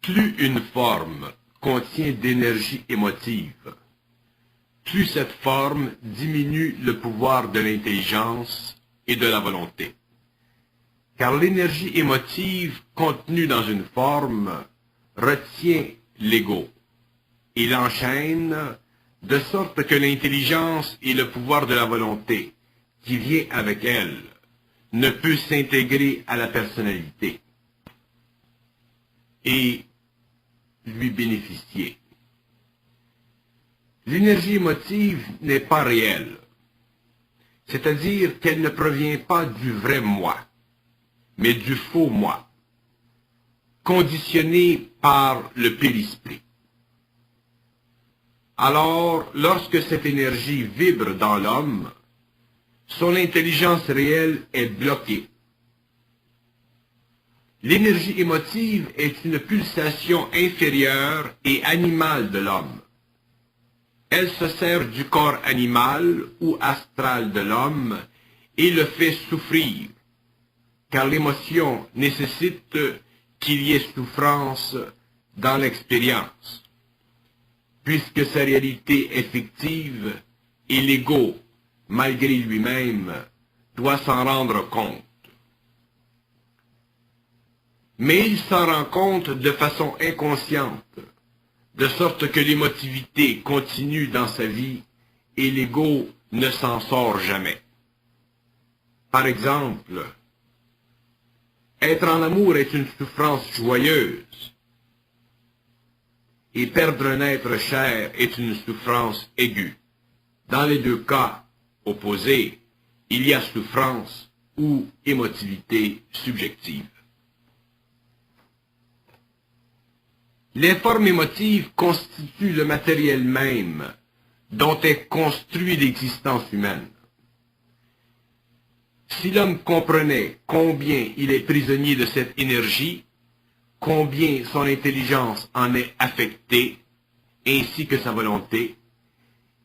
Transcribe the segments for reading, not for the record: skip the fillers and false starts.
Plus une forme contient d'énergie émotive, plus cette forme diminue le pouvoir de l'intelligence et de la volonté. Car l'énergie émotive contenue dans une forme retient l'ego et l'enchaîne de sorte que l'intelligence et le pouvoir de la volonté qui vient avec elle ne peut s'intégrer à la personnalité et lui bénéficier. L'énergie émotive n'est pas réelle, c'est-à-dire qu'elle ne provient pas du vrai moi, mais du faux moi, conditionné par le périsprit. Alors, lorsque cette énergie vibre dans l'homme, son intelligence réelle est bloquée. L'énergie émotive est une pulsation inférieure et animale de l'homme. Elle se sert du corps animal ou astral de l'homme et le fait souffrir, car l'émotion nécessite qu'il y ait souffrance dans l'expérience, puisque sa réalité effective et l'ego, malgré lui-même, doit s'en rendre compte. Mais il s'en rend compte de façon inconsciente, de sorte que l'émotivité continue dans sa vie et l'ego ne s'en sort jamais. Par exemple, être en amour est une souffrance joyeuse, et perdre un être cher est une souffrance aiguë. Dans les deux cas opposés, il y a souffrance ou émotivité subjective. Les formes émotives constituent le matériel même dont est construite l'existence humaine. Si l'homme comprenait combien il est prisonnier de cette énergie, combien son intelligence en est affectée, ainsi que sa volonté,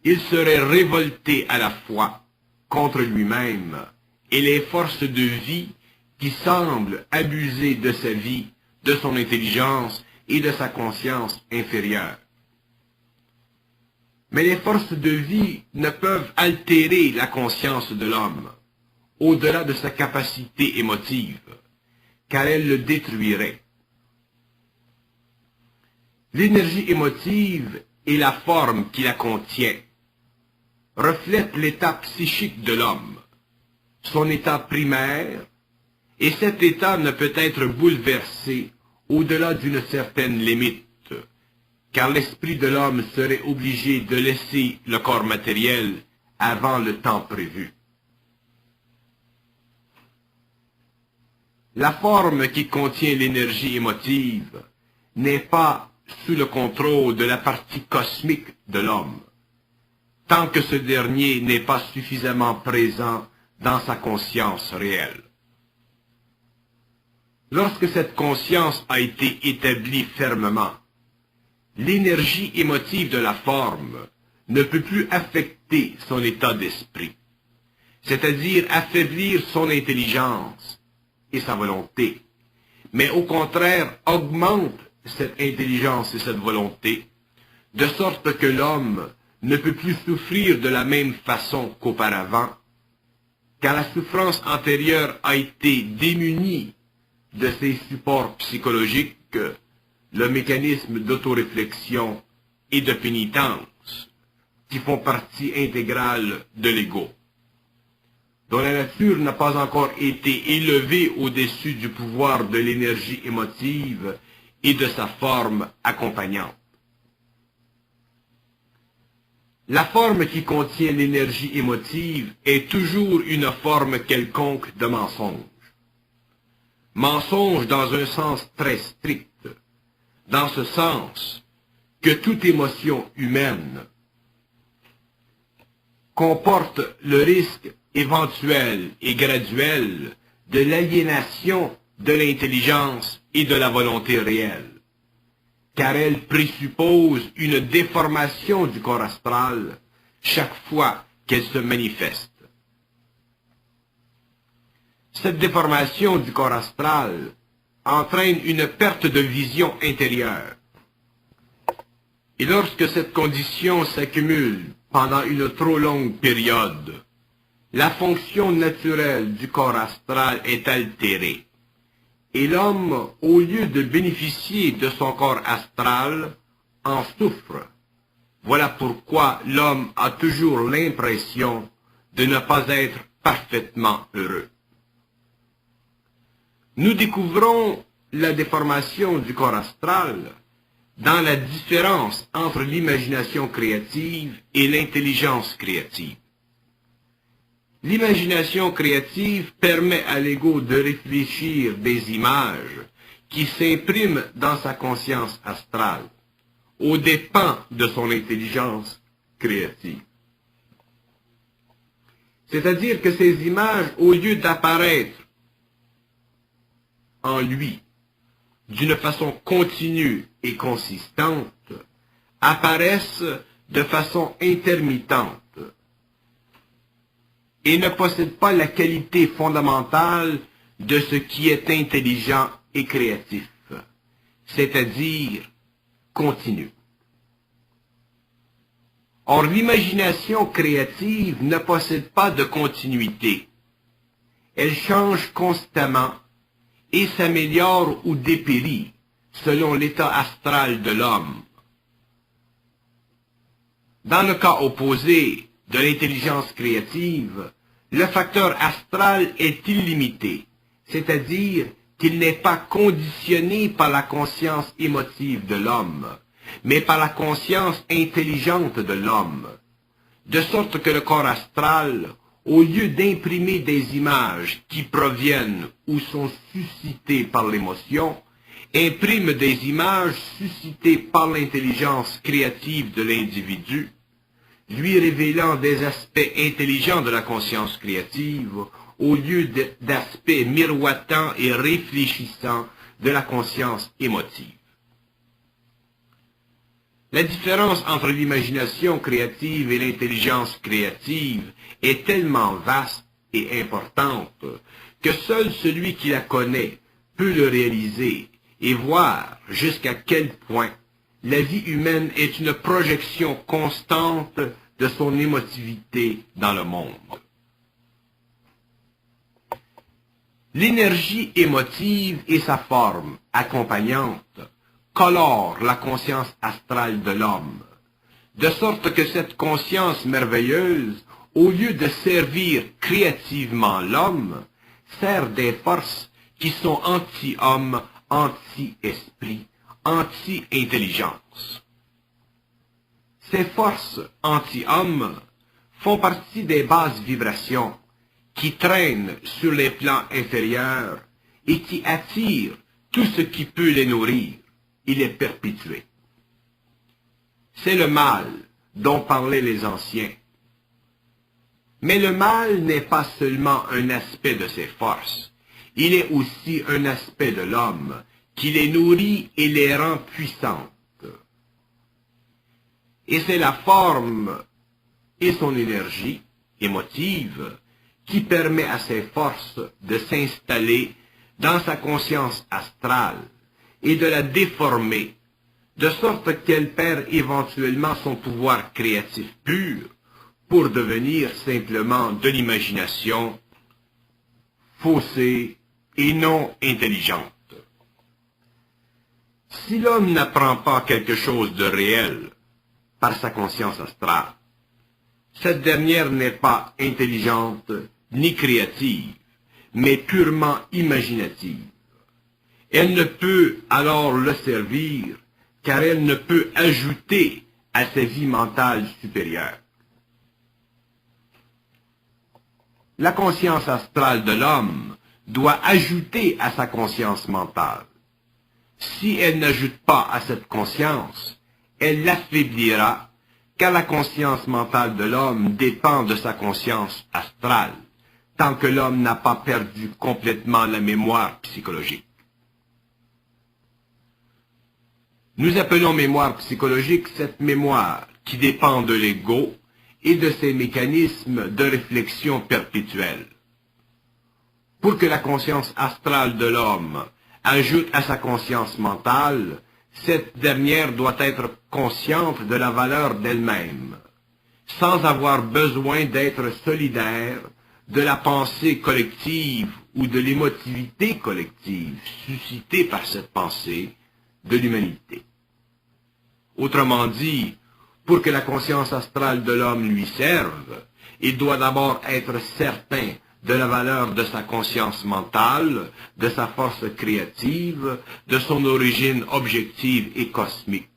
il serait révolté à la fois contre lui-même et les forces de vie qui semblent abuser de sa vie, de son intelligence et de sa conscience inférieure. Mais les forces de vie ne peuvent altérer la conscience de l'homme, au-delà de sa capacité émotive, car elles le détruiraient. L'énergie émotive et la forme qui la contient reflètent l'état psychique de l'homme, son état primaire, et cet état ne peut être bouleversé au-delà d'une certaine limite, car l'esprit de l'homme serait obligé de laisser le corps matériel avant le temps prévu. La forme qui contient l'énergie émotive n'est pas sous le contrôle de la partie cosmique de l'homme, tant que ce dernier n'est pas suffisamment présent dans sa conscience réelle. Lorsque cette conscience a été établie fermement, l'énergie émotive de la forme ne peut plus affecter son état d'esprit, c'est-à-dire affaiblir son intelligence et sa volonté, mais au contraire augmente cette intelligence et cette volonté, de sorte que l'homme ne peut plus souffrir de la même façon qu'auparavant, car la souffrance antérieure a été démunie de ses supports psychologiques, le mécanisme d'autoréflexion et de pénitence, qui font partie intégrale de l'ego, dont la nature n'a pas encore été élevée au-dessus du pouvoir de l'énergie émotive et de sa forme accompagnante. La forme qui contient l'énergie émotive est toujours une forme quelconque de mensonge. Mensonge dans un sens très strict, dans ce sens que toute émotion humaine comporte le risque éventuel et graduel de l'aliénation de l'intelligence et de la volonté réelle, car elle présuppose une déformation du corps astral chaque fois qu'elle se manifeste. Cette déformation du corps astral entraîne une perte de vision intérieure. Et lorsque cette condition s'accumule pendant une trop longue période, la fonction naturelle du corps astral est altérée. Et l'homme, au lieu de bénéficier de son corps astral, en souffre. Voilà pourquoi l'homme a toujours l'impression de ne pas être parfaitement heureux. Nous découvrons la déformation du corps astral dans la différence entre l'imagination créative et l'intelligence créative. L'imagination créative permet à l'ego de réfléchir des images qui s'impriment dans sa conscience astrale, aux dépens de son intelligence créative. C'est-à-dire que ces images, au lieu d'apparaître en lui d'une façon continue et consistante, apparaissent de façon intermittente et ne possèdent pas la qualité fondamentale de ce qui est intelligent et créatif, c'est-à-dire continu. Or, l'imagination créative ne possède pas de continuité. Elle change constamment et s'améliore ou dépérit selon l'état astral de l'homme. Dans le cas opposé de l'intelligence créative, le facteur astral est illimité, c'est-à-dire qu'il n'est pas conditionné par la conscience émotive de l'homme, mais par la conscience intelligente de l'homme, de sorte que le corps astral, au lieu d'imprimer des images qui proviennent ou sont suscitées par l'émotion, imprime des images suscitées par l'intelligence créative de l'individu, lui révélant des aspects intelligents de la conscience créative au lieu d'aspects miroitants et réfléchissants de la conscience émotive. La différence entre l'imagination créative et l'intelligence créative est tellement vaste et importante que seul celui qui la connaît peut le réaliser et voir jusqu'à quel point la vie humaine est une projection constante de son émotivité dans le monde. L'énergie émotive et sa forme accompagnante colore la conscience astrale de l'homme, de sorte que cette conscience merveilleuse, au lieu de servir créativement l'homme, sert des forces qui sont anti-homme, anti-esprit, anti-intelligence. Ces forces anti-homme font partie des basses vibrations qui traînent sur les plans inférieurs et qui attirent tout ce qui peut les nourrir et les perpétuer. C'est le mal dont parlaient les anciens. Mais le mal n'est pas seulement un aspect de ses forces, il est aussi un aspect de l'homme qui les nourrit et les rend puissantes. Et c'est la forme et son énergie émotive qui permet à ces forces de s'installer dans sa conscience astrale et de la déformer, de sorte qu'elle perd éventuellement son pouvoir créatif pur pour devenir simplement de l'imagination faussée et non intelligente. Si l'homme n'apprend pas quelque chose de réel par sa conscience astrale, cette dernière n'est pas intelligente ni créative, mais purement imaginative. Elle ne peut alors le servir, car elle ne peut ajouter à sa vie mentale supérieure. La conscience astrale de l'homme doit ajouter à sa conscience mentale. Si elle n'ajoute pas à cette conscience, elle l'affaiblira, car la conscience mentale de l'homme dépend de sa conscience astrale, tant que l'homme n'a pas perdu complètement la mémoire psychologique. Nous appelons mémoire psychologique cette mémoire qui dépend de l'ego et de ses mécanismes de réflexion perpétuelle. Pour que la conscience astrale de l'homme ajoute à sa conscience mentale, cette dernière doit être consciente de la valeur d'elle-même, sans avoir besoin d'être solidaire de la pensée collective ou de l'émotivité collective suscitée par cette pensée de l'humanité. Autrement dit, pour que la conscience astrale de l'homme lui serve, il doit d'abord être certain de la valeur de sa conscience mentale, de sa force créative, de son origine objective et cosmique.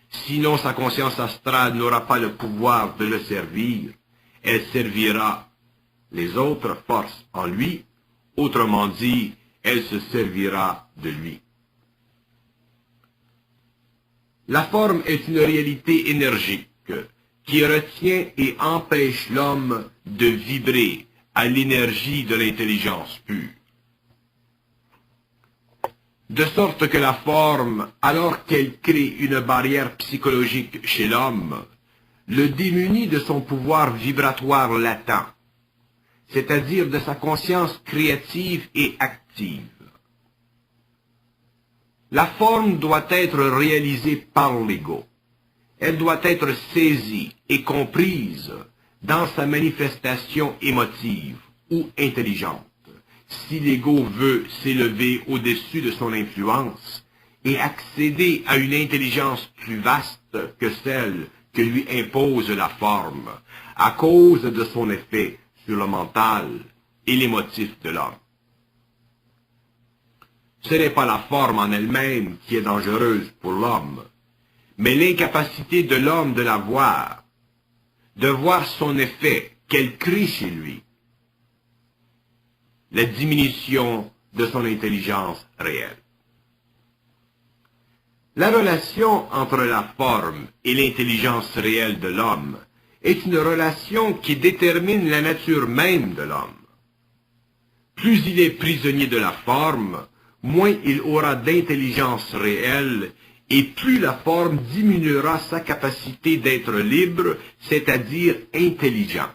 Sinon, sa conscience astrale n'aura pas le pouvoir de le servir, elle servira les autres forces en lui, autrement dit, elle se servira de lui. La forme est une réalité énergique qui retient et empêche l'homme de vibrer à l'énergie de l'intelligence pure. De sorte que la forme, alors qu'elle crée une barrière psychologique chez l'homme, le démunit de son pouvoir vibratoire latent, c'est-à-dire de sa conscience créative et active. La forme doit être réalisée par l'ego. Elle doit être saisie et comprise dans sa manifestation émotive ou intelligente. Si l'ego veut s'élever au-dessus de son influence et accéder à une intelligence plus vaste que celle que lui impose la forme, à cause de son effet sur le mental et l'émotif de l'homme. Ce n'est pas la forme en elle-même qui est dangereuse pour l'homme, mais l'incapacité de l'homme de la voir, de voir son effet qu'elle crée chez lui, la diminution de son intelligence réelle. La relation entre la forme et l'intelligence réelle de l'homme est une relation qui détermine la nature même de l'homme. Plus il est prisonnier de la forme, moins il aura d'intelligence réelle, et plus la forme diminuera sa capacité d'être libre, c'est-à-dire intelligent,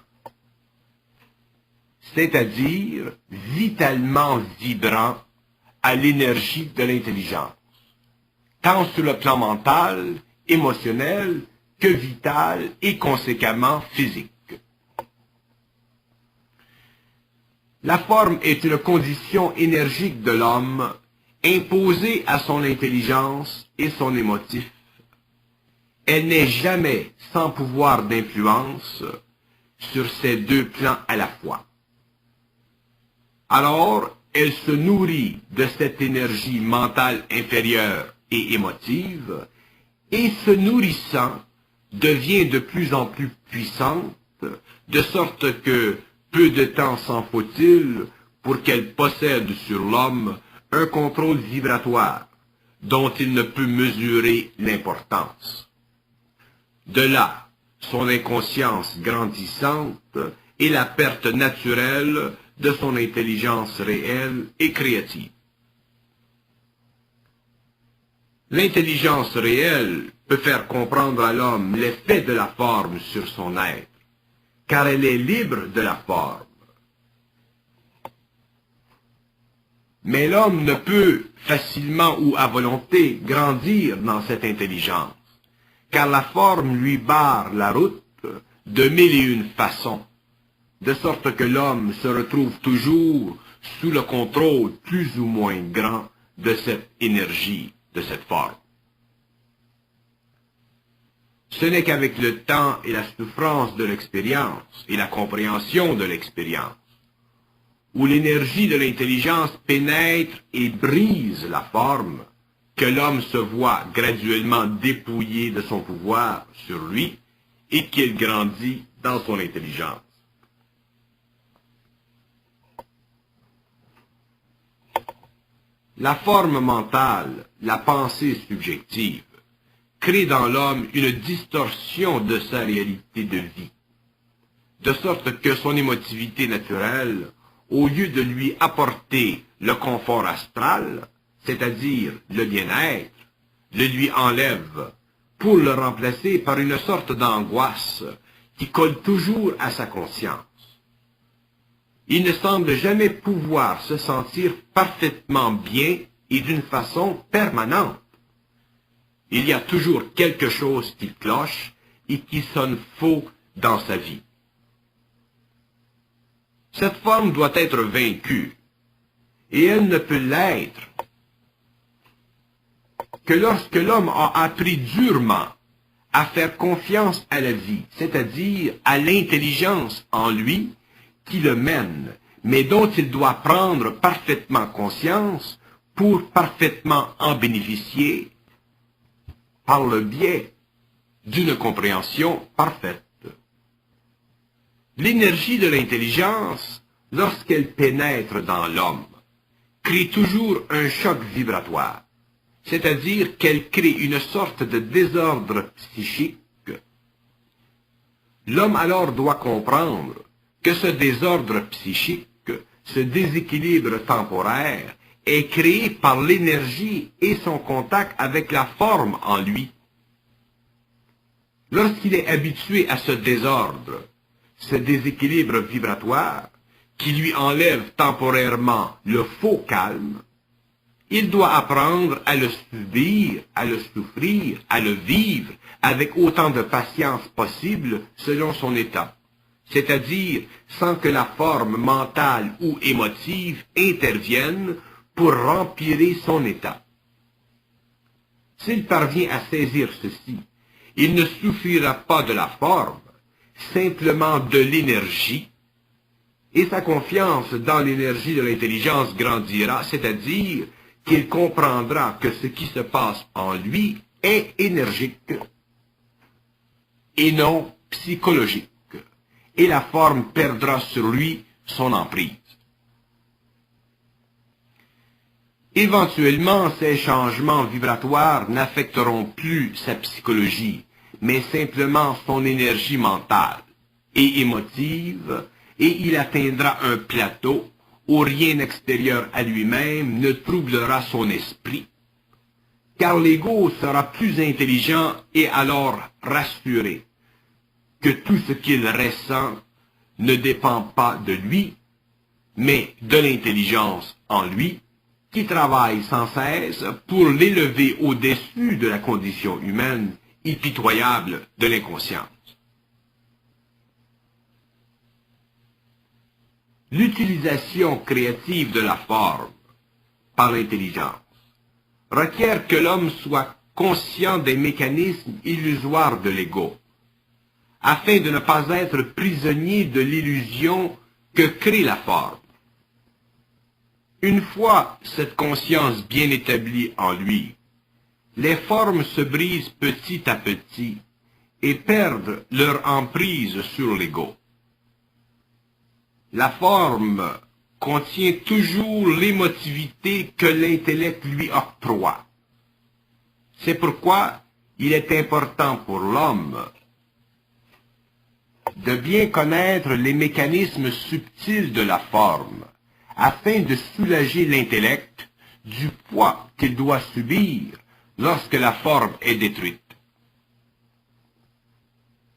c'est-à-dire vitalement vibrant à l'énergie de l'intelligence, tant sur le plan mental, émotionnel, que vital et conséquemment physique. La forme est une condition énergique de l'homme imposée à son intelligence et son émotif. Elle n'est jamais sans pouvoir d'influence sur ces deux plans à la fois. Alors, elle se nourrit de cette énergie mentale inférieure et émotive, et se nourrissant, devient de plus en plus puissante, de sorte que peu de temps s'en faut-il pour qu'elle possède sur l'homme un contrôle vibratoire dont il ne peut mesurer l'importance. De là, son inconscience grandissante et la perte naturelle de son intelligence réelle et créative. L'intelligence réelle peut faire comprendre à l'homme l'effet de la forme sur son être, car elle est libre de la forme. Mais l'homme ne peut facilement ou à volonté grandir dans cette intelligence, car la forme lui barre la route de mille et une façons, de sorte que l'homme se retrouve toujours sous le contrôle plus ou moins grand de cette énergie, de cette forme. Ce n'est qu'avec le temps et la souffrance de l'expérience et la compréhension de l'expérience, où l'énergie de l'intelligence pénètre et brise la forme, que l'homme se voit graduellement dépouillé de son pouvoir sur lui et qu'il grandit dans son intelligence. La forme mentale, la pensée subjective, crée dans l'homme une distorsion de sa réalité de vie, de sorte que son émotivité naturelle, au lieu de lui apporter le confort astral, c'est-à-dire le bien-être, le lui enlève pour le remplacer par une sorte d'angoisse qui colle toujours à sa conscience. il ne semble jamais pouvoir se sentir parfaitement bien et d'une façon permanente. Il y a toujours quelque chose qui cloche et qui sonne faux dans sa vie. Cette forme doit être vaincue, et elle ne peut l'être que lorsque l'homme a appris durement à faire confiance à la vie, c'est-à-dire à l'intelligence en lui qui le mène, mais dont il doit prendre parfaitement conscience pour parfaitement en bénéficier par le biais d'une compréhension parfaite. L'énergie de l'intelligence, lorsqu'elle pénètre dans l'homme, crée toujours un choc vibratoire, c'est-à-dire qu'elle crée une sorte de désordre psychique. L'homme alors doit comprendre que ce désordre psychique, ce déséquilibre temporaire, est créé par l'énergie et son contact avec la forme en lui. Lorsqu'il est habitué à ce désordre, ce déséquilibre vibratoire, qui lui enlève temporairement le faux calme, il doit apprendre à le subir, à le souffrir, à le vivre avec autant de patience possible selon son état, c'est-à-dire sans que la forme mentale ou émotive intervienne pour empirer son état. S'il parvient à saisir ceci, il ne souffrira pas de la forme, simplement de l'énergie, et sa confiance dans l'énergie de l'intelligence grandira, c'est-à-dire qu'il comprendra que ce qui se passe en lui est énergique et non psychologique, et la forme perdra sur lui son emprise. Éventuellement, ces changements vibratoires n'affecteront plus sa psychologie, mais simplement son énergie mentale et émotive, et il atteindra un plateau où rien extérieur à lui-même ne troublera son esprit, car l'ego sera plus intelligent et alors rassuré que tout ce qu'il ressent ne dépend pas de lui, mais de l'intelligence en lui, qui travaille sans cesse pour l'élever au-dessus de la condition humaine impitoyable de l'inconscience. L'utilisation créative de la forme par l'intelligence requiert que l'homme soit conscient des mécanismes illusoires de l'ego, afin de ne pas être prisonnier de l'illusion que crée la forme. Une fois cette conscience bien établie en lui, les formes se brisent petit à petit et perdent leur emprise sur l'ego. La forme contient toujours l'émotivité que l'intellect lui octroie. C'est pourquoi il est important pour l'homme de bien connaître les mécanismes subtils de la forme, afin de soulager l'intellect du poids qu'il doit subir lorsque la forme est détruite.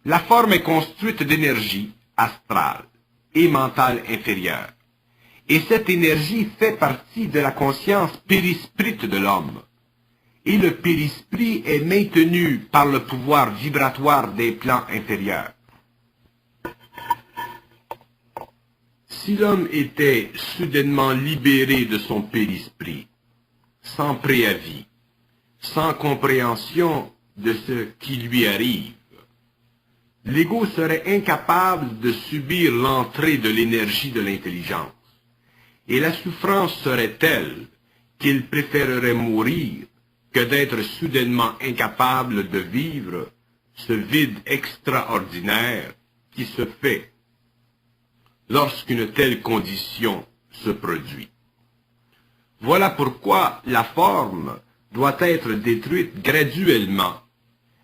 La forme est construite d'énergie astrale et mentale inférieure, et cette énergie fait partie de la conscience périsprite de l'homme, et le périsprit est maintenu par le pouvoir vibratoire des plans inférieurs. Si l'homme était soudainement libéré de son périsprit, sans préavis, sans compréhension de ce qui lui arrive, l'ego serait incapable de subir l'entrée de l'énergie de l'intelligence, et la souffrance serait telle qu'il préférerait mourir que d'être soudainement incapable de vivre ce vide extraordinaire qui se fait lorsqu'une telle condition se produit. Voilà pourquoi la forme doit être détruite graduellement,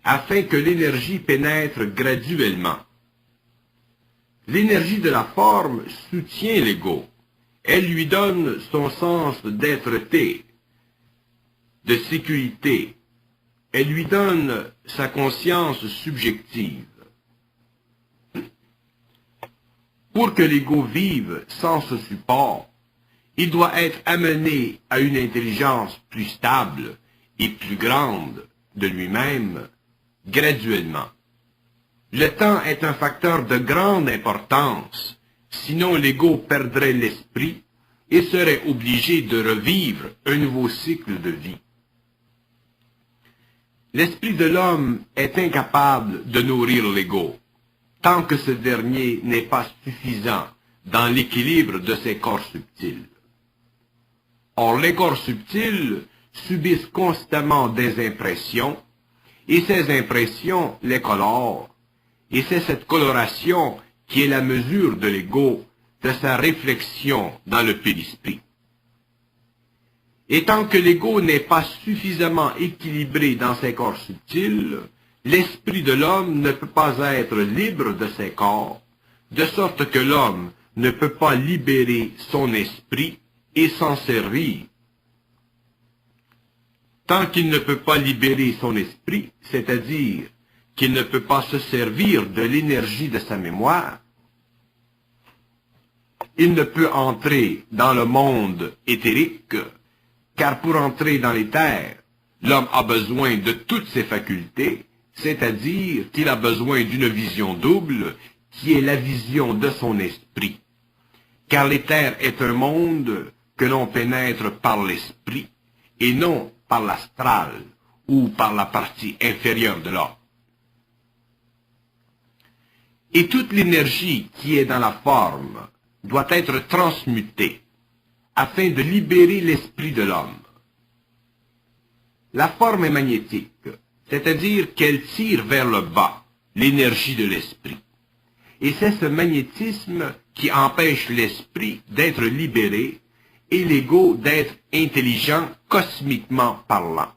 afin que l'énergie pénètre graduellement. L'énergie de la forme soutient l'ego. Elle lui donne son sens d'être-té, de sécurité. Elle lui donne sa conscience subjective. Pour que l'ego vive sans ce support, il doit être amené à une intelligence plus stable et plus grande de lui-même, graduellement. Le temps est un facteur de grande importance, sinon l'ego perdrait l'esprit et serait obligé de revivre un nouveau cycle de vie. L'esprit de l'homme est incapable de nourrir l'ego, tant que ce dernier n'est pas suffisant dans l'équilibre de ses corps subtils. Or, les corps subtils subissent constamment des impressions, et ces impressions les colorent, et c'est cette coloration qui est la mesure de l'ego, de sa réflexion dans le périsprit. Et tant que l'ego n'est pas suffisamment équilibré dans ses corps subtils, l'esprit de l'homme ne peut pas être libre de ses corps, de sorte que l'homme ne peut pas libérer son esprit et s'en servir. Tant qu'il ne peut pas libérer son esprit, c'est-à-dire qu'il ne peut pas se servir de l'énergie de sa mémoire, il ne peut entrer dans le monde éthérique, car pour entrer dans l'éther, l'homme a besoin de toutes ses facultés, c'est-à-dire qu'il a besoin d'une vision double, qui est la vision de son esprit. Car l'éther est un monde que l'on pénètre par l'esprit, et non par l'astral, ou par la partie inférieure de l'homme. Et toute l'énergie qui est dans la forme doit être transmutée, afin de libérer l'esprit de l'homme. La forme est magnétique, c'est-à-dire qu'elle tire vers le bas l'énergie de l'esprit. Et c'est ce magnétisme qui empêche l'esprit d'être libéré et l'ego d'être intelligent cosmiquement parlant.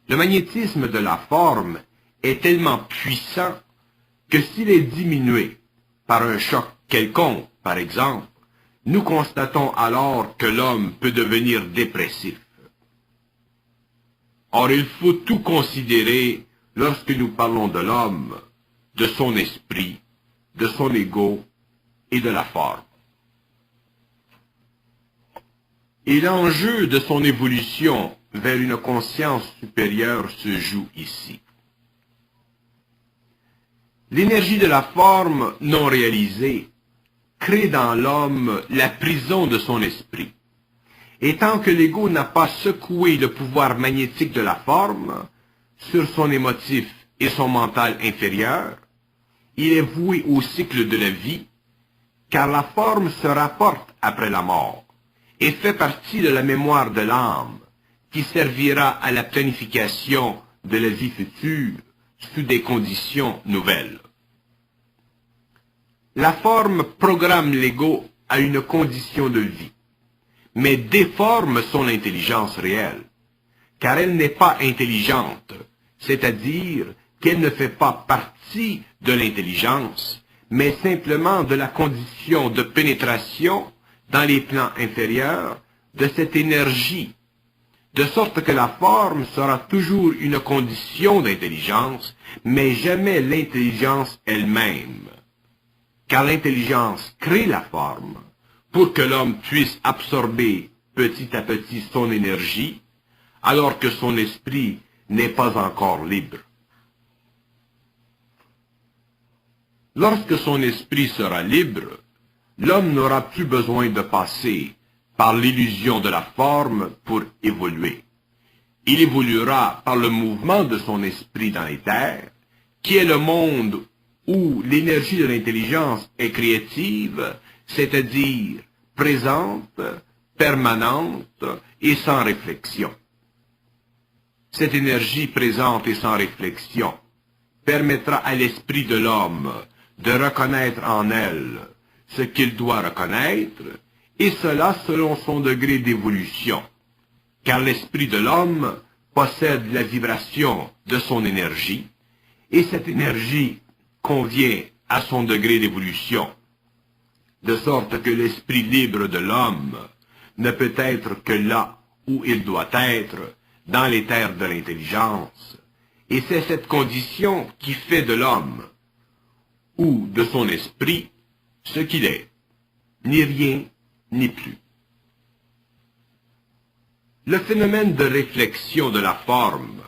Le magnétisme de la forme est tellement puissant que s'il est diminué par un choc quelconque, par exemple, nous constatons alors que l'homme peut devenir dépressif. Or, il faut tout considérer lorsque nous parlons de l'homme, de son esprit, de son ego et de la forme. Et l'enjeu de son évolution vers une conscience supérieure se joue ici. L'énergie de la forme non réalisée crée dans l'homme la prison de son esprit. Et tant que l'ego n'a pas secoué le pouvoir magnétique de la forme sur son émotif et son mental inférieur, il est voué au cycle de la vie, car la forme se rapporte après la mort et fait partie de la mémoire de l'âme, qui servira à la planification de la vie future sous des conditions nouvelles. La forme programme l'ego à une condition de vie, mais déforme son intelligence réelle, car elle n'est pas intelligente, c'est-à-dire qu'elle ne fait pas partie de l'intelligence, mais simplement de la condition de pénétration dans les plans inférieurs de cette énergie, de sorte que la forme sera toujours une condition d'intelligence, mais jamais l'intelligence elle-même. Car l'intelligence crée la forme pour que l'homme puisse absorber petit à petit son énergie, alors que son esprit n'est pas encore libre. Lorsque son esprit sera libre, l'homme n'aura plus besoin de passer par l'illusion de la forme pour évoluer. Il évoluera par le mouvement de son esprit dans l'éther, qui est le monde où l'énergie de l'intelligence est créative, c'est-à-dire présente, permanente et sans réflexion. Cette énergie présente et sans réflexion permettra à l'esprit de l'homme de reconnaître en elle ce qu'il doit reconnaître, et cela selon son degré d'évolution, car l'esprit de l'homme possède la vibration de son énergie, et cette énergie convient à son degré d'évolution, de sorte que l'esprit libre de l'homme ne peut être que là où il doit être, dans l'éther de l'intelligence, et c'est cette condition qui fait de l'homme, ou de son esprit ce qu'il est, ni rien, ni plus. Le phénomène de réflexion de la forme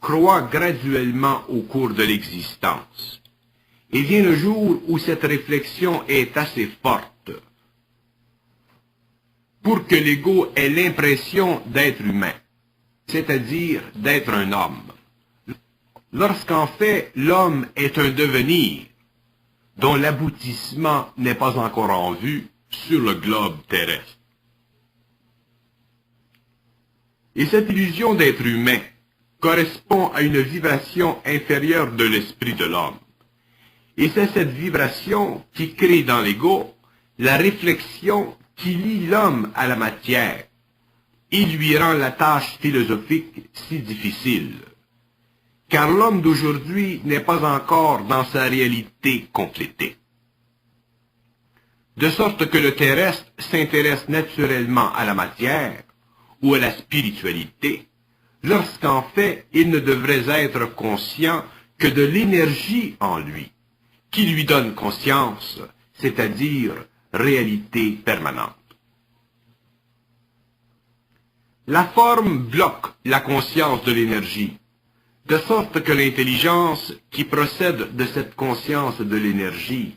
croît graduellement au cours de l'existence, et vient le jour où cette réflexion est assez forte pour que l'ego ait l'impression d'être humain, c'est-à-dire d'être un homme, lorsqu'en fait l'homme est un devenir dont l'aboutissement n'est pas encore en vue sur le globe terrestre. Et cette illusion d'être humain correspond à une vibration inférieure de l'esprit de l'homme. Et c'est cette vibration qui crée dans l'ego la réflexion qui lie l'homme à la matière et lui rend la tâche philosophique si difficile. Car l'homme d'aujourd'hui n'est pas encore dans sa réalité complétée. De sorte que le terrestre s'intéresse naturellement à la matière ou à la spiritualité, lorsqu'en fait il ne devrait être conscient que de l'énergie en lui, qui lui donne conscience, c'est-à-dire réalité permanente. La forme bloque la conscience de l'énergie, de sorte que l'intelligence qui procède de cette conscience de l'énergie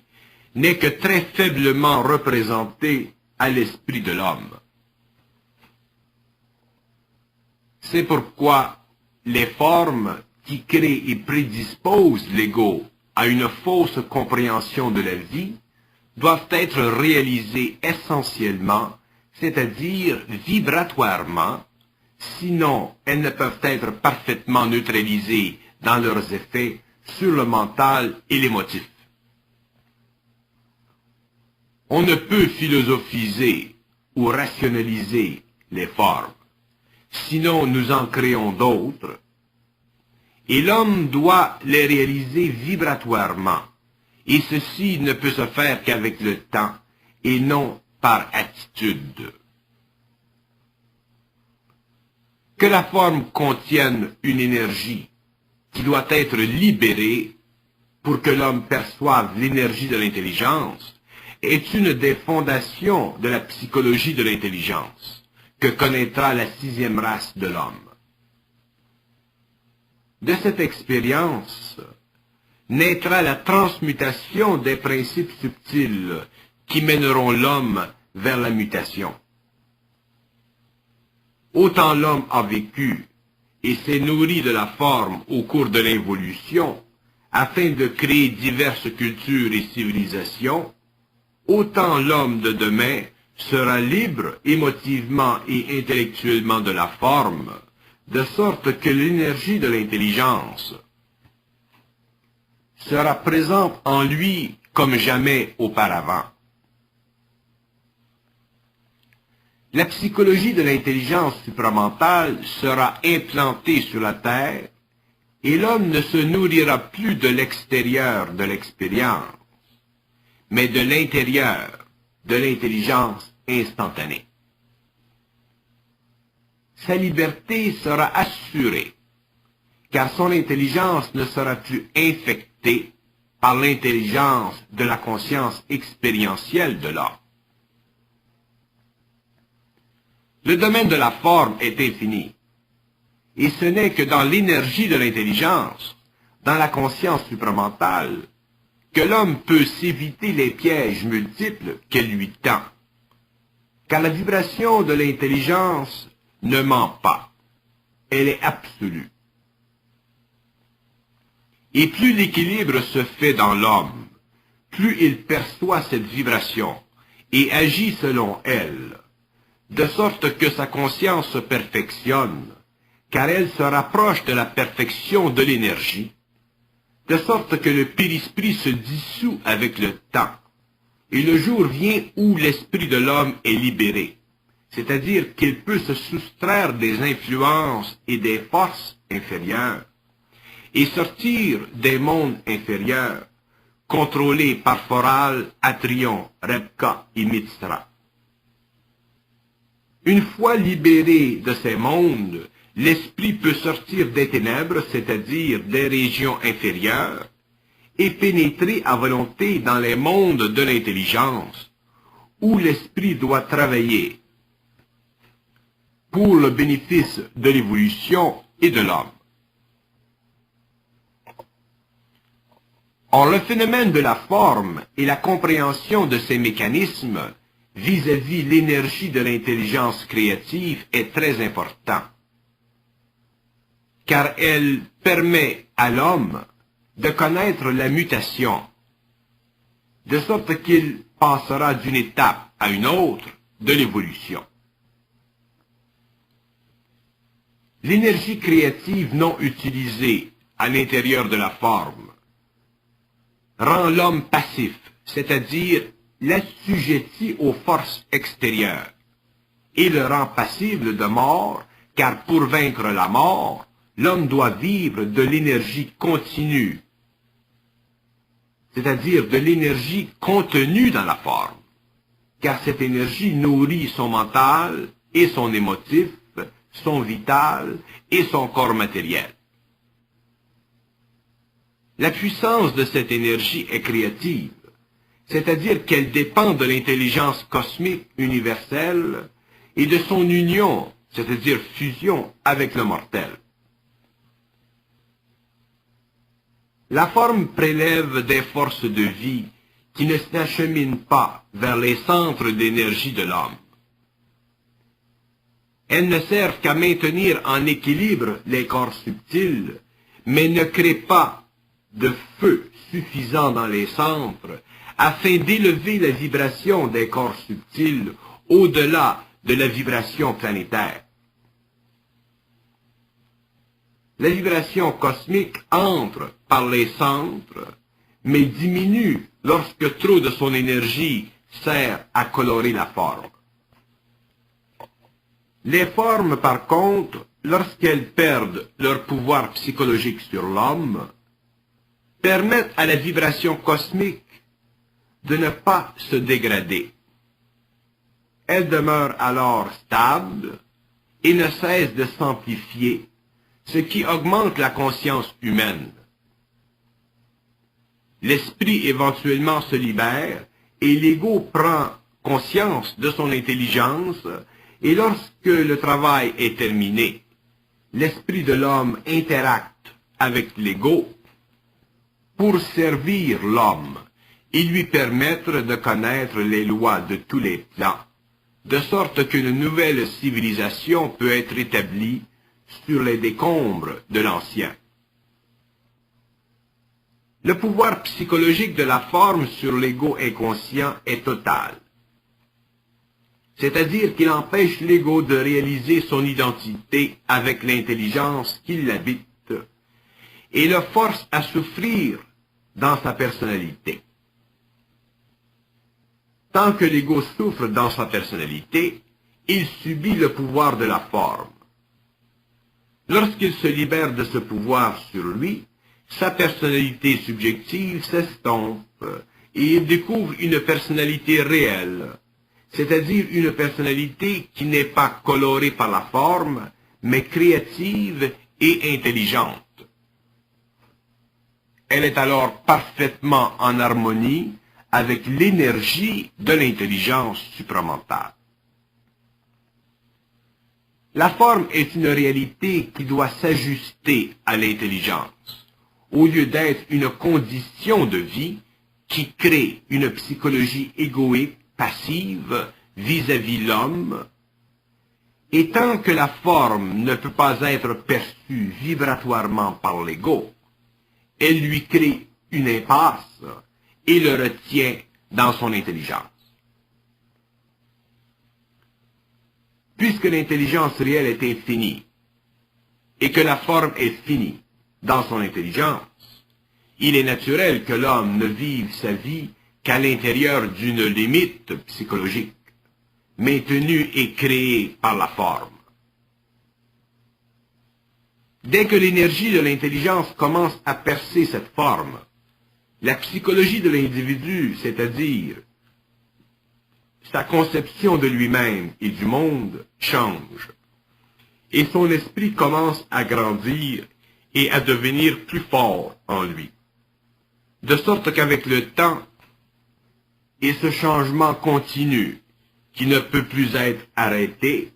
n'est que très faiblement représentée à l'esprit de l'homme. C'est pourquoi les formes qui créent et prédisposent l'ego à une fausse compréhension de la vie doivent être réalisées essentiellement, c'est-à-dire vibratoirement, sinon elles ne peuvent être parfaitement neutralisées dans leurs effets sur le mental et l'émotif. On ne peut philosophiser ou rationaliser les formes, sinon nous en créons d'autres, et l'homme doit les réaliser vibratoirement, et ceci ne peut se faire qu'avec le temps, et non par attitude. Que la forme contienne une énergie qui doit être libérée pour que l'homme perçoive l'énergie de l'intelligence est une des fondations de la psychologie de l'intelligence que connaîtra la 6e race de l'homme. De cette expérience naîtra la transmutation des principes subtils qui mèneront l'homme vers la mutation. Autant l'homme a vécu et s'est nourri de la forme au cours de l'évolution afin de créer diverses cultures et civilisations, autant l'homme de demain sera libre émotivement et intellectuellement de la forme, de sorte que l'énergie de l'intelligence sera présente en lui comme jamais auparavant. La psychologie de l'intelligence supramentale sera implantée sur la Terre et l'homme ne se nourrira plus de l'extérieur de l'expérience, mais de l'intérieur de l'intelligence instantanée. Sa liberté sera assurée, car son intelligence ne sera plus infectée par l'intelligence de la conscience expérientielle de l'homme. Le domaine de la forme est infini, et ce n'est que dans l'énergie de l'intelligence, dans la conscience supramentale, que l'homme peut s'éviter les pièges multiples qu'elle lui tend, car la vibration de l'intelligence ne ment pas, elle est absolue. Et plus l'équilibre se fait dans l'homme, plus il perçoit cette vibration et agit selon elle, de sorte que sa conscience se perfectionne, car elle se rapproche de la perfection de l'énergie, de sorte que le périsprit se dissout avec le temps, et le jour vient où l'esprit de l'homme est libéré, c'est-à-dire qu'il peut se soustraire des influences et des forces inférieures, et sortir des mondes inférieurs, contrôlés par Foral, Atrion, Rebka et Mitsra. Une fois libéré de ces mondes, l'esprit peut sortir des ténèbres, c'est-à-dire des régions inférieures, et pénétrer à volonté dans les mondes de l'intelligence, où l'esprit doit travailler pour le bénéfice de l'évolution et de l'homme. Or, le phénomène de la forme et la compréhension de ces mécanismes vis-à-vis l'énergie de l'intelligence créative est très important, car elle permet à l'homme de connaître la mutation, de sorte qu'il passera d'une étape à une autre de l'évolution. L'énergie créative non utilisée à l'intérieur de la forme rend l'homme passif, c'est-à-dire l'assujettit aux forces extérieures, et le rend passible de mort, car pour vaincre la mort, l'homme doit vivre de l'énergie continue, c'est-à-dire de l'énergie contenue dans la forme, car cette énergie nourrit son mental et son émotif, son vital et son corps matériel. La puissance de cette énergie est créative, c'est-à-dire qu'elle dépend de l'intelligence cosmique universelle et de son union, c'est-à-dire fusion avec le mortel. La forme prélève des forces de vie qui ne s'acheminent pas vers les centres d'énergie de l'homme. Elles ne servent qu'à maintenir en équilibre les corps subtils, mais ne créent pas de feu suffisant dans les centres afin d'élever la vibration des corps subtils au-delà de la vibration planétaire. La vibration cosmique entre par les centres, mais diminue lorsque trop de son énergie sert à colorer la forme. Les formes, par contre, lorsqu'elles perdent leur pouvoir psychologique sur l'homme, permettent à la vibration cosmique de ne pas se dégrader. Elle demeure alors stable et ne cesse de s'amplifier, ce qui augmente la conscience humaine. L'esprit éventuellement se libère et l'ego prend conscience de son intelligence, et lorsque le travail est terminé, l'esprit de l'homme interacte avec l'ego pour servir l'homme et lui permettre de connaître les lois de tous les plans, de sorte qu'une nouvelle civilisation peut être établie sur les décombres de l'ancien. Le pouvoir psychologique de la forme sur l'ego inconscient est total, c'est-à-dire qu'il empêche l'ego de réaliser son identité avec l'intelligence qui l'habite et le force à souffrir dans sa personnalité. Tant que l'ego souffre dans sa personnalité, il subit le pouvoir de la forme. Lorsqu'il se libère de ce pouvoir sur lui, sa personnalité subjective s'estompe et il découvre une personnalité réelle, c'est-à-dire une personnalité qui n'est pas colorée par la forme, mais créative et intelligente. Elle est alors parfaitement en harmonie avec l'énergie de l'intelligence supramentale. La forme est une réalité qui doit s'ajuster à l'intelligence, au lieu d'être une condition de vie qui crée une psychologie égoïque, passive, vis-à-vis l'homme, et tant que la forme ne peut pas être perçue vibratoirement par l'ego, elle lui crée une impasse et le retient dans son intelligence. Puisque l'intelligence réelle est infinie et que la forme est finie dans son intelligence, il est naturel que l'homme ne vive sa vie qu'à l'intérieur d'une limite psychologique, maintenue et créée par la forme. Dès que l'énergie de l'intelligence commence à percer cette forme, la psychologie de l'individu, c'est-à-dire sa conception de lui-même et du monde, change, et son esprit commence à grandir et à devenir plus fort en lui. de sorte qu'avec le temps et ce changement continu qui ne peut plus être arrêté,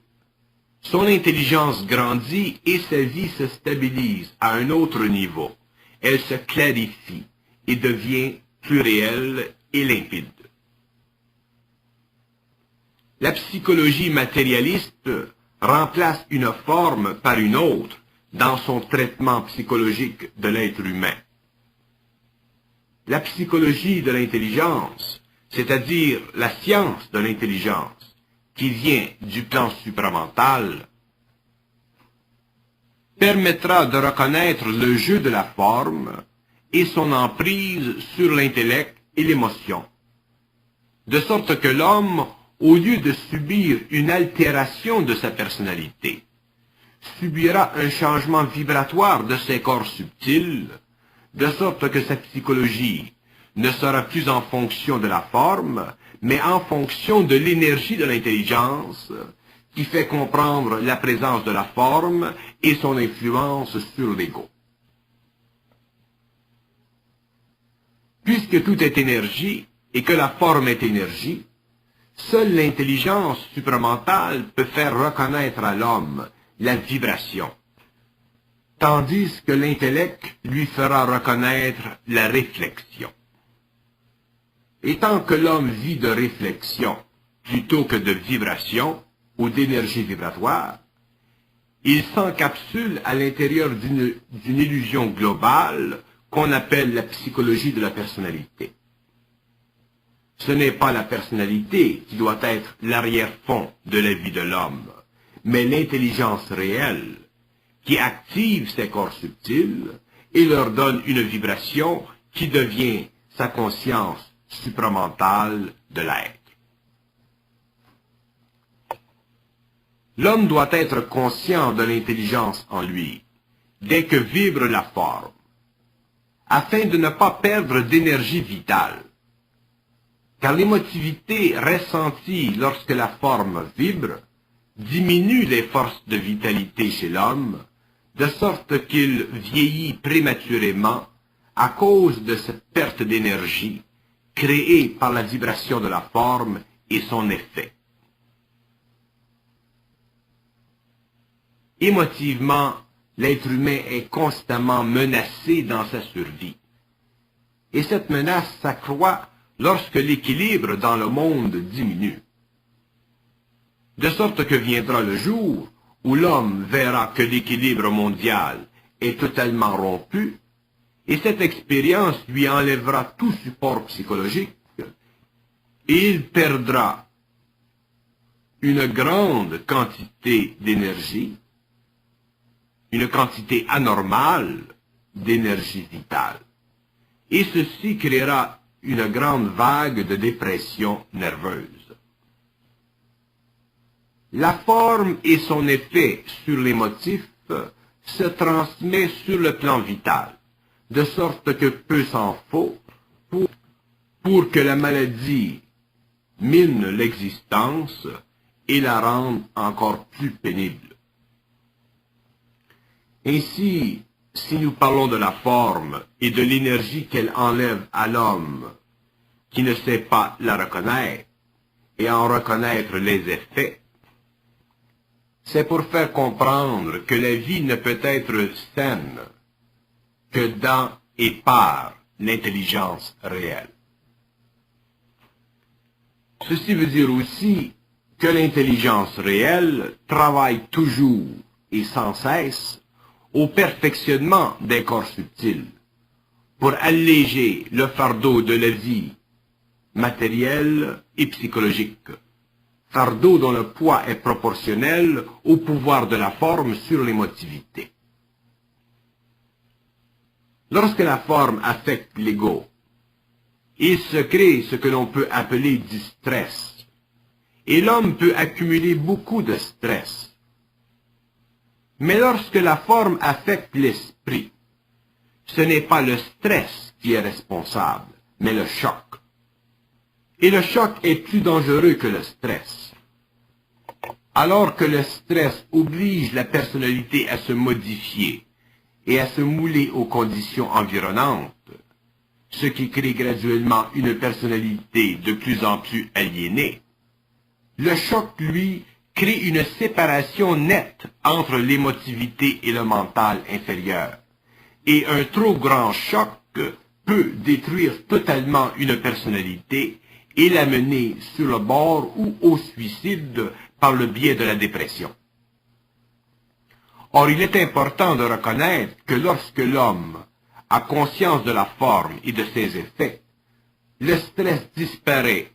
son intelligence grandit et sa vie se stabilise à un autre niveau. Elle se clarifie et devient plus réelle et limpide. La psychologie matérialiste remplace une forme par une autre dans son traitement psychologique de l'être humain. La psychologie de l'intelligence, c'est-à-dire la science de l'intelligence, qui vient du plan supramental, permettra de reconnaître le jeu de la forme et son emprise sur l'intellect et l'émotion, de sorte que l'homme, au lieu de subir une altération de sa personnalité, subira un changement vibratoire de ses corps subtils, de sorte que sa psychologie ne sera plus en fonction de la forme, mais en fonction de l'énergie de l'intelligence, qui fait comprendre la présence de la forme et son influence sur l'ego. Puisque tout est énergie et que la forme est énergie, seule l'intelligence supramentale peut faire reconnaître à l'homme la vibration, tandis que l'intellect lui fera reconnaître la réflexion. Et tant que l'homme vit de réflexion plutôt que de vibration ou d'énergie vibratoire, il s'encapsule à l'intérieur d'une illusion globale qu'on appelle la psychologie de la personnalité. Ce n'est pas la personnalité qui doit être l'arrière-fond de la vie de l'homme, mais l'intelligence réelle qui active ses corps subtils et leur donne une vibration qui devient sa conscience supramentale de l'être. L'homme doit être conscient de l'intelligence en lui, dès que vibre la forme, afin de ne pas perdre d'énergie vitale. Car l'émotivité ressentie lorsque la forme vibre diminue les forces de vitalité chez l'homme, de sorte qu'il vieillit prématurément à cause de cette perte d'énergie créée par la vibration de la forme et son effet. Émotivement, l'être humain est constamment menacé dans sa survie. Et cette menace s'accroît lorsque l'équilibre dans le monde diminue. De sorte que viendra le jour où l'homme verra que l'équilibre mondial est totalement rompu, et cette expérience lui enlèvera tout support psychologique, et il perdra une grande quantité d'énergie, une quantité anormale d'énergie vitale. Et ceci créera une grande vague de dépression nerveuse. La forme et son effet sur l'émotif se transmet sur le plan vital, de sorte que peu s'en faut pour que la maladie mine l'existence et la rende encore plus pénible. Ainsi, si nous parlons de la forme et de l'énergie qu'elle enlève à l'homme qui ne sait pas la reconnaître et en reconnaître les effets, c'est pour faire comprendre que la vie ne peut être saine que dans et par l'intelligence réelle. Ceci veut dire aussi que l'intelligence réelle travaille toujours et sans cesse au perfectionnement des corps subtils, pour alléger le fardeau de la vie matérielle et psychologique, fardeau dont le poids est proportionnel au pouvoir de la forme sur l'émotivité. Lorsque la forme affecte l'ego, il se crée ce que l'on peut appeler du stress, et l'homme peut accumuler beaucoup de stress. Mais lorsque la forme affecte l'esprit, ce n'est pas le stress qui est responsable, mais le choc. Et le choc est plus dangereux que le stress. Alors que le stress oblige la personnalité à se modifier et à se mouler aux conditions environnantes, ce qui crée graduellement une personnalité de plus en plus aliénée. Le choc, lui, crée une séparation nette entre l'émotivité et le mental inférieur. Et un trop grand choc peut détruire totalement une personnalité et l'amener sur le bord ou au suicide par le biais de la dépression. Or, il est important de reconnaître que lorsque l'homme a conscience de la forme et de ses effets, le stress disparaît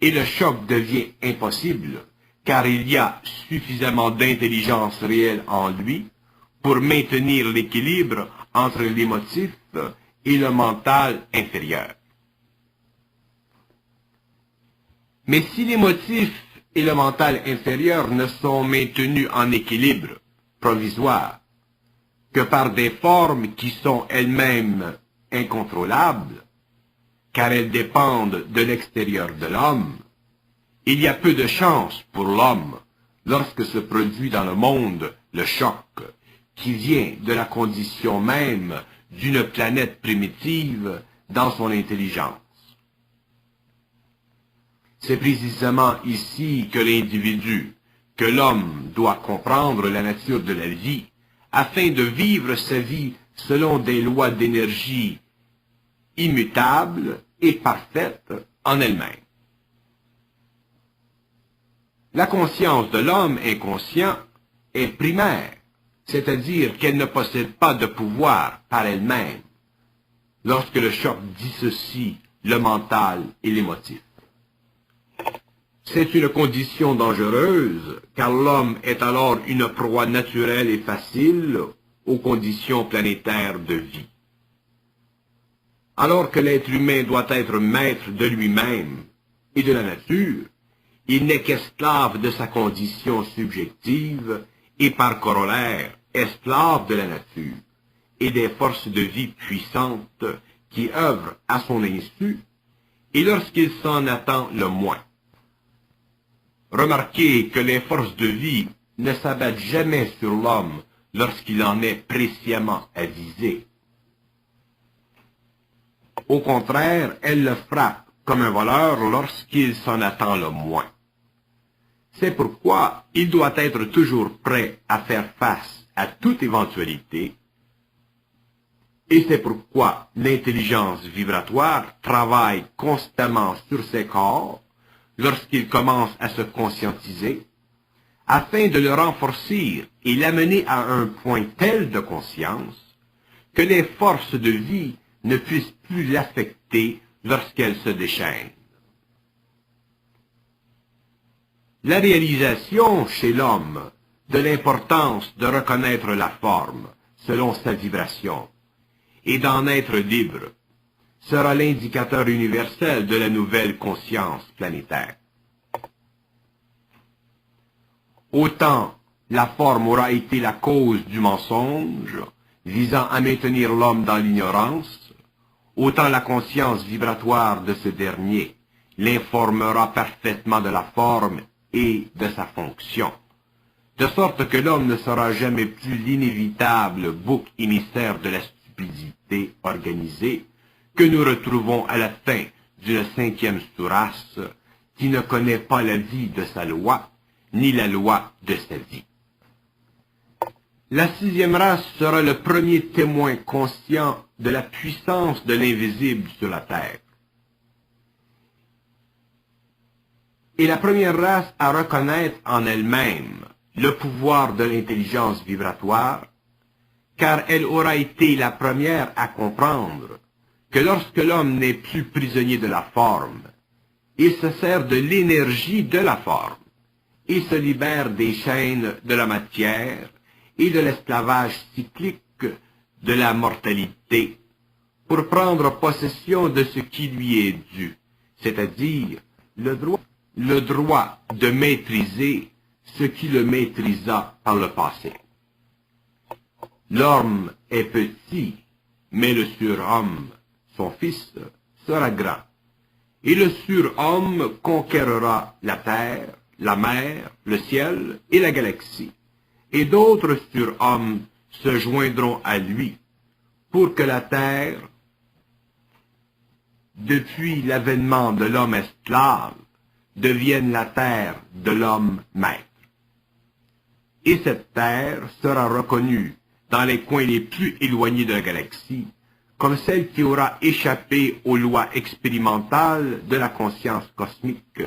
et le choc devient impossible, car il y a suffisamment d'intelligence réelle en lui pour maintenir l'équilibre entre l'émotif et le mental inférieur. Mais si l'émotif et le mental inférieur ne sont maintenus en équilibre provisoire que par des formes qui sont elles-mêmes incontrôlables, car elles dépendent de l'extérieur de l'homme, il y a peu de chance pour l'homme lorsque se produit dans le monde le choc qui vient de la condition même d'une planète primitive dans son intelligence. C'est précisément ici que l'individu, que l'homme doit comprendre la nature de la vie, afin de vivre sa vie selon des lois d'énergie immutables et parfaites en elles-mêmes. La conscience de l'homme inconscient est primaire, c'est-à-dire qu'elle ne possède pas de pouvoir par elle-même, lorsque le choc dissocie le mental et l'émotif. C'est une condition dangereuse, car l'homme est alors une proie naturelle et facile aux conditions planétaires de vie. Alors que l'être humain doit être maître de lui-même et de la nature, il n'est qu'esclave de sa condition subjective et par corollaire, esclave de la nature et des forces de vie puissantes qui œuvrent à son insu et lorsqu'il s'en attend le moins. Remarquez que les forces de vie ne s'abattent jamais sur l'homme lorsqu'il en est précisément avisé. Au contraire, elles le frappent comme un voleur lorsqu'il s'en attend le moins. C'est pourquoi il doit être toujours prêt à faire face à toute éventualité, et c'est pourquoi l'intelligence vibratoire travaille constamment sur ses corps lorsqu'il commence à se conscientiser, afin de le renforcer et l'amener à un point tel de conscience que les forces de vie ne puissent plus l'affecter lorsqu'elles se déchaînent. La réalisation chez l'homme de l'importance de reconnaître la forme selon sa vibration et d'en être libre sera l'indicateur universel de la nouvelle conscience planétaire. Autant la forme aura été la cause du mensonge visant à maintenir l'homme dans l'ignorance, autant la conscience vibratoire de ce dernier l'informera parfaitement de la forme et de sa fonction, de sorte que l'homme ne sera jamais plus l'inévitable bouc émissaire de la stupidité organisée que nous retrouvons à la fin d'une 5e sourate qui ne connaît pas la vie de sa loi, ni la loi de sa vie. La 6e race sera le premier témoin conscient de la puissance de l'invisible sur la terre. Et la première race à reconnaître en elle-même le pouvoir de l'intelligence vibratoire, car elle aura été la première à comprendre que lorsque l'homme n'est plus prisonnier de la forme, il se sert de l'énergie de la forme et se libère des chaînes de la matière et de l'esclavage cyclique de la mortalité pour prendre possession de ce qui lui est dû, c'est-à-dire le droit de maîtriser ce qui le maîtrisa par le passé. L'homme est petit, mais le surhomme, son fils, sera grand. Et le surhomme conquérera la terre, la mer, le ciel et la galaxie. Et d'autres surhommes se joindront à lui pour que la terre depuis l'avènement de l'homme esclave, devienne la terre de l'homme maître. Et cette terre sera reconnue dans les coins les plus éloignés de la galaxie comme celle qui aura échappé aux lois expérimentales de la conscience cosmique.